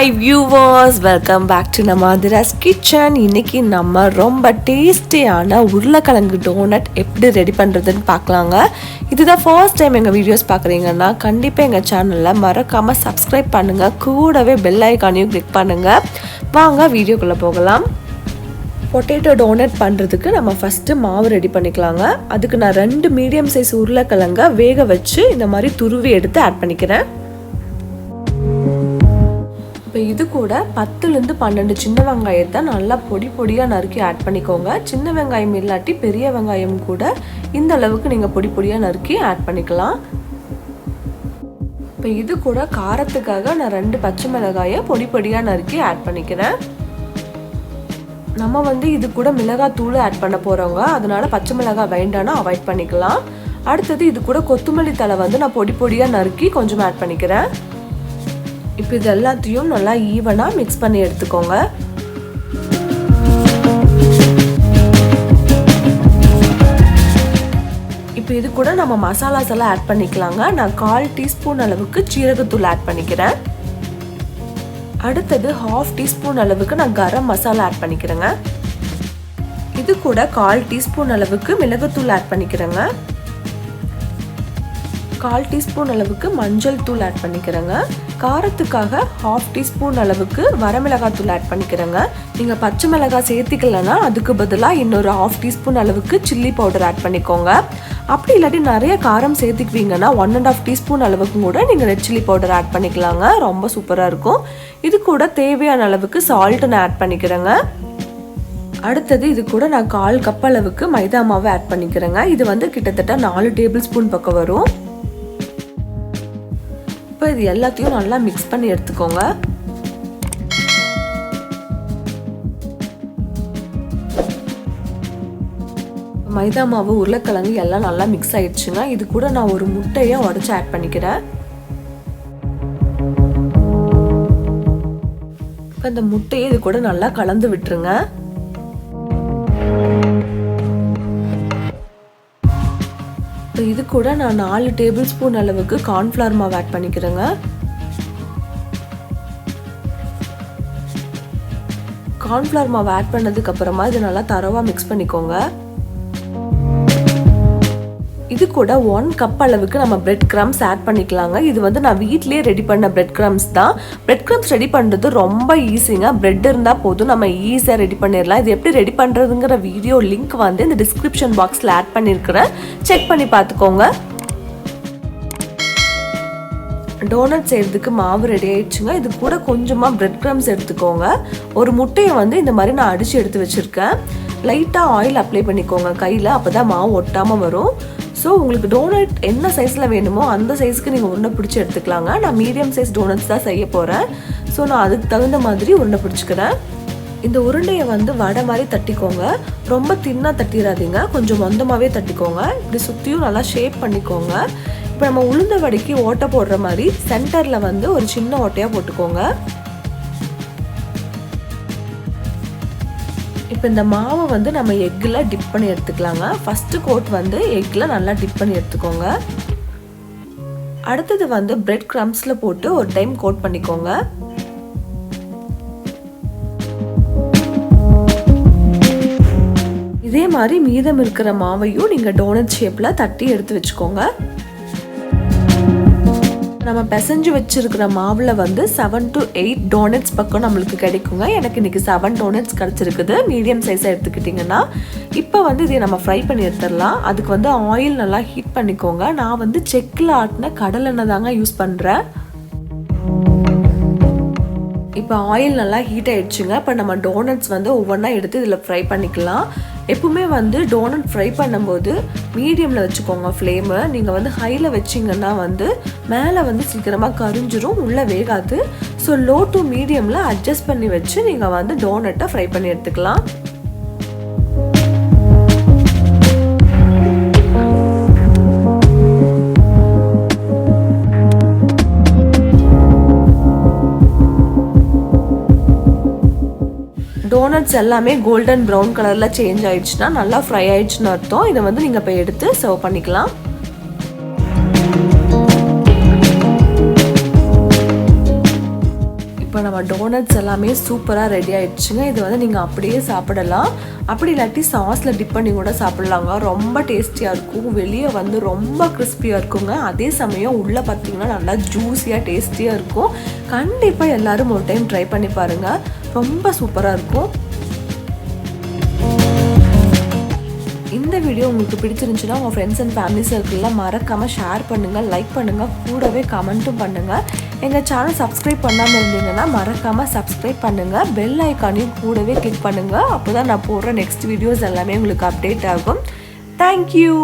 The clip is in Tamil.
Hi viewers, welcome back to Aathiras Kitchen. இன்னைக்கு நம்ம ரொம்ப டேஸ்டியான உருளைக்கிழங்கு டோனட் எப்படி ரெடி பண்றதுன்னு பார்க்கலாங்க. இதுதான் ஃபர்ஸ்ட் டைம் எங்க வீடியோஸ் பார்க்குறீங்கன்னா கண்டிப்பா எங்க சேனல்ல மறக்காம subscribe பண்ணுங்க. கூடவே பெல் ஐகானையும் கிளிக் பண்ணுங்க. வாங்க வீடியோக்குள்ள போகலாம். பொட்டேட்டோ டோனட் பண்ணுறதுக்கு நம்ம ஃபஸ்ட்டு மாவு ரெடி பண்ணிக்கலாங்க. அதுக்கு நான் 2 மீடியம் சைஸ் உருளைக்கிழங்க வேக வச்சு இந்த மாதிரி துருவி எடுத்து ஆட் பண்ணிக்கிறேன். இப்போ இது கூட 10லேருந்து 12 சின்ன வெங்காயத்தை நல்லா பொடியாக நறுக்கி ஆட் பண்ணிக்கோங்க. சின்ன வெங்காயம் இல்லாட்டி பெரிய வெங்காயம் கூட இந்த அளவுக்கு நீங்கள் பொடியாக நறுக்கி ஆட் பண்ணிக்கலாம். இப்போ இது கூட காரத்துக்காக நான் 2 பச்சை மிளகாயை பொடியாக நறுக்கி ஆட் பண்ணிக்கிறேன். நம்ம இது கூட மிளகாய் தூள் ஆட் பண்ண போகிறோங்க, அதனால பச்சை மிளகாய் வேண்டானா அவாய்ட் பண்ணிக்கலாம். அடுத்தது இது கூட கொத்தமல்லி தழை நான் பொடியாக நறுக்கி கொஞ்சம் ஆட் பண்ணிக்கிறேன். இப்போ இது எல்லாத்தையும் நல்லா ஈவனாக மிக்ஸ் பண்ணி எடுத்துக்கோங்க. இப்போ இது கூட நம்ம மசாலாஸ் எல்லாம் ஆட் பண்ணிக்கலாங்க. நான் 1/4 டீஸ்பூன் அளவுக்கு சீரகத்தூள் ஆட் பண்ணிக்கிறேன். அடுத்தது 1/2 டீஸ்பூன் அளவுக்கு நான் கரம் மசாலா ஆட் பண்ணிக்கிறேங்க. இது கூட 1/4 டீஸ்பூன் அளவுக்கு மிளகுத்தூள் ஆட் பண்ணிக்கிறேங்க. 1/4 டீஸ்பூன் அளவுக்கு மஞ்சள் தூள் ஆட் பண்ணிக்கிறேங்க. காரத்துக்காக 1/2 டீஸ்பூன் அளவுக்கு வரமிளகாய் தூள் ஆட் பண்ணிக்கிறேங்க. நீங்கள் பச்சை மிளகாய் சேர்த்திக்கலன்னா அதுக்கு பதிலாக இன்னொரு 1/2 டீஸ்பூன் அளவுக்கு சில்லி பவுடர் ஆட் பண்ணிக்கோங்க. அப்படி இல்லாட்டி நிறைய காரம் சேர்த்துக்குவீங்கன்னா 1.5 டீஸ்பூன் அளவுக்கு கூட நீங்கள் ரெட் சில்லி பவுடர் ஆட் பண்ணிக்கலாங்க. ரொம்ப சூப்பராக இருக்கும். இது கூட தேவையான அளவுக்கு சால்ட் நான் ஆட் பண்ணிக்கிறேங்க. அடுத்தது இது கூட நான் 1/4 கப் அளவுக்கு மைதா மாவு ஆட் பண்ணிக்கிறேங்க. இது கிட்டத்தட்ட 4 டேபிள் ஸ்பூன் பக்கம் வரும். இப்போ இது எல்லாத்தையும் நல்லா மிக்ஸ் பண்ணி எடுத்துக்கோங்க. மைதா மாவு உருளைக்கிழங்கு எல்லாம் நல்லா மிக்ஸ் ஆயிடுச்சுங்க. இது கூட நான் ஒரு முட்டையை உடைச்சு ஆட் பண்ணிக்கிறேன். இப்போ இந்த முட்டையை இது கூட நல்லா கலந்து விட்டுருங்க. இப்போ இது கூட நான் 4 டேபிள் ஸ்பூன் அளவுக்கு கார்ன்ஃப்ளவர் மாவு ஆட் பண்ணிக்கிறேங்க. கார்ன்ஃப்ளவர் மாவு ஆட் பண்ணதுக்கு அப்புறமா இது நல்லா தரவா மிக்ஸ் பண்ணிக்கோங்க. இது கூட 1 கப் அளவுக்கு நம்ம பிரெட் கிரம்ஸ் ஆட் பண்ணிக்கலாங்க. இது நான் வீட்லயே ரெடி பண்ண பிரெட் கிரம்ஸ் தான். பிரெட் கிரம்ஸ் ரெடி பண்ணுறது ரொம்ப ஈஸிங்க. பிரெட் இருந்தால் போதும், நம்ம ஈஸியாக ரெடி பண்ணிடலாம். இது எப்படி ரெடி பண்ணுறதுங்கிற வீடியோ லிங்க் இந்த டிஸ்கிரிப்ஷன் பாக்ஸில் ஆட் பண்ணியிருக்கிறேன், செக் பண்ணி பார்த்துக்கோங்க. டோனட் செய்கிறதுக்கு மாவு ரெடி ஆயிடுச்சுங்க. இது கூட கொஞ்சமாக பிரெட் கிரம்ஸ் எடுத்துக்கோங்க. ஒரு முட்டையை இந்த மாதிரி நான் அடித்து எடுத்து வச்சுருக்கேன். லைட்டாக ஆயில் அப்ளை பண்ணிக்கோங்க கையில், அப்போ தான் மாவு ஒட்டாமல் வரும். ஸோ உங்களுக்கு டோனட் என்ன சைஸில் வேணுமோ அந்த சைஸ்க்கு நீங்கள் உருண்டை பிடிச்சி எடுத்துக்கலாங்க. நான் மீடியம் சைஸ் டோனட்ஸ் தான் செய்ய போகிறேன். ஸோ நான் அதுக்கு தகுந்த மாதிரி உருண்டை பிடிச்சிக்கிறேன். இந்த உருண்டையை வடை மாதிரி தட்டிக்கோங்க. ரொம்ப தின்னாக தட்டிடாதீங்க, கொஞ்சம் மொந்தமாகவே தட்டிக்கோங்க. இப்படி சுற்றியும் நல்லா ஷேப் பண்ணிக்கோங்க. இப்போ நம்ம உளுந்த வடைக்கு ஓட்டை போடுற மாதிரி சென்டரில் ஒரு சின்ன ஓட்டையாக போட்டுக்கோங்க. இப்போ இந்த மாவை நம்ம எக்கில் டிப் பண்ணி எடுத்துக்கலாங்க. ஃபஸ்ட்டு கோட் எக்கில் நல்லா டிப் பண்ணி எடுத்துக்கோங்க. அடுத்தது பிரெட் கிரம்ஸில் போட்டு ஒரு டைம் கோட் பண்ணிக்கோங்க. இதே மாதிரி மீதம் இருக்கிற மாவையும் நீங்கள் டோனட் ஷேப்பில் தட்டி எடுத்து வச்சுக்கோங்க. நம்ம பிசைஞ்சு வச்சிருக்கிற மாவில் 7 to 8 டோனட்ஸ் பக்கம் நம்மளுக்கு கிடைக்குங்க. எனக்கு இன்னைக்கு 7 டோனட்ஸ் கிடச்சிருக்குது, மீடியம் சைஸாக எடுத்துக்கிட்டிங்கன்னா. இப்போ இதை நம்ம ஃப்ரை பண்ணி எடுத்துடலாம். அதுக்கு ஆயில் நல்லா ஹீட் பண்ணிக்கோங்க. நான் செக்கில் ஆட்டின கடலெண்ணெய் தாங்க யூஸ் பண்ணுறேன். இப்போ ஆயில் நல்லா ஹீட் ஆயிடுச்சுங்க. இப்போ நம்ம டோனட்ஸ் ஒவ்வொன்றா எடுத்து இதில் ஃப்ரை பண்ணிக்கலாம். எப்பவுமே டோனட் ஃப்ரை பண்ணும்போது மீடியமில் வச்சுக்கோங்க ஃப்ளேமு. நீங்கள் ஹையில் வச்சிங்கன்னா மேலே சீக்கிரமாக கரிஞ்சிரும், உள்ளே வேகாது. ஸோ லோ டு மீடியமில் அட்ஜஸ்ட் பண்ணி வச்சு நீங்கள் டோனட்டை ஃப்ரை பண்ணி எடுத்துக்கலாம். டோனட்ஸ் எல்லாமே கோல்டன் ப்ரௌன் கலரில் சேஞ்ச் ஆயிடுச்சுன்னா நல்லா ஃப்ரை ஆயிடுச்சுன்னு அர்த்தம். இதை நீங்கள் இப்போ எடுத்து சர்வ் பண்ணிக்கலாம். இப்போ நம்ம டோனட்ஸ் எல்லாமே சூப்பராக ரெடி ஆகிடுச்சுங்க. இது வந்து நீங்கள் அப்படியே சாப்பிடலாம், அப்படி இல்லாட்டி சாஸில் டிப் பண்ணி கூட சாப்பிட்லாங்க. ரொம்ப டேஸ்டியாக இருக்கும். வெளியே வந்து ரொம்ப கிறிஸ்பியாக இருக்குங்க. அதே சமயம் உள்ளே பார்த்தீங்கன்னா நல்லா ஜூஸியாக டேஸ்டியாக இருக்கும். கண்டிப்பாக எல்லோரும் ஒரு டைம் ட்ரை பண்ணி பாருங்கள். ரொம்ப சூப்பராக இருக்கும். இந்த வீடியோ உங்களுக்கு பிடிச்சிருந்துச்சுன்னா உங்கள் ஃப்ரெண்ட்ஸ் அண்ட் ஃபேமிலி சர்க்கிளில் மறக்காமல் ஷேர் பண்ணுங்கள், லைக் பண்ணுங்கள், கூடவே கமெண்ட்டும் பண்ணுங்கள். எங்கள் சேனல் சப்ஸ்கிரைப் பண்ணாமல் இருந்தீங்கன்னா மறக்காமல் சப்ஸ்கிரைப் பண்ணுங்கள். பெல் ஐக்கானையும் கூடவே கிளிக் பண்ணுங்கள். அப்போ தான் நான் போடுற நெக்ஸ்ட் வீடியோஸ் எல்லாமே உங்களுக்கு அப்டேட் ஆகும். தேங்க்யூ.